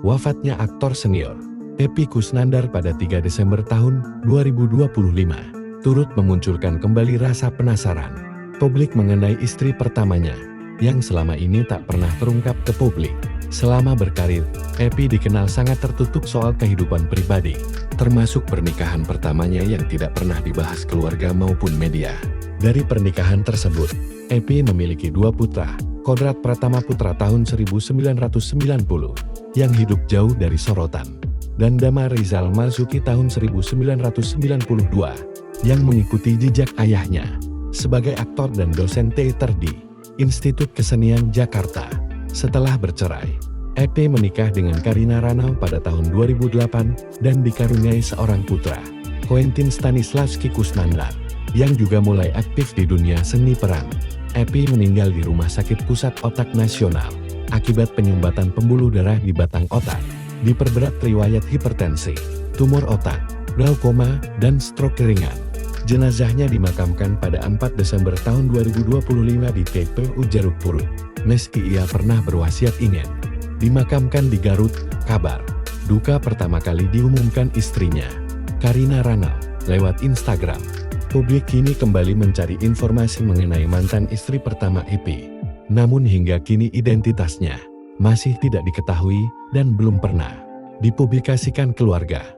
Wafatnya aktor senior Epy Kusnandar pada 3 Desember tahun 2025 turut memunculkan kembali rasa penasaran publik mengenai istri pertamanya yang selama ini tak pernah terungkap ke publik. Selama berkarir, Epy dikenal sangat tertutup soal kehidupan pribadi, termasuk pernikahan pertamanya yang tidak pernah dibahas keluarga maupun media. Dari pernikahan tersebut, Epy memiliki 2 putra, Kodrat Pratama Putra tahun 1990, yang hidup jauh dari sorotan, dan Damar Rizal Marzuki tahun 1992, yang mengikuti jejak ayahnya sebagai aktor dan dosen teater di Institut Kesenian Jakarta. Setelah bercerai, Epy menikah dengan Karina Ranau pada tahun 2008 dan dikaruniai seorang putra, Quentin Stanislavski Kusnandar, yang juga mulai aktif di dunia seni peran. Epy meninggal di Rumah Sakit Pusat Otak Nasional akibat penyumbatan pembuluh darah di batang otak, diperberat riwayat hipertensi, tumor otak, glaukoma, dan stroke ringan. Jenazahnya dimakamkan pada 4 Desember tahun 2025 di TPU Jeruk Purut. Meski ia pernah berwasiat ingin dimakamkan di Garut, kabar duka pertama kali diumumkan istrinya, Karina Ranau, lewat Instagram. Publik kini kembali mencari informasi mengenai mantan istri pertama Epy. Namun hingga kini identitasnya masih tidak diketahui dan belum pernah dipublikasikan keluarga.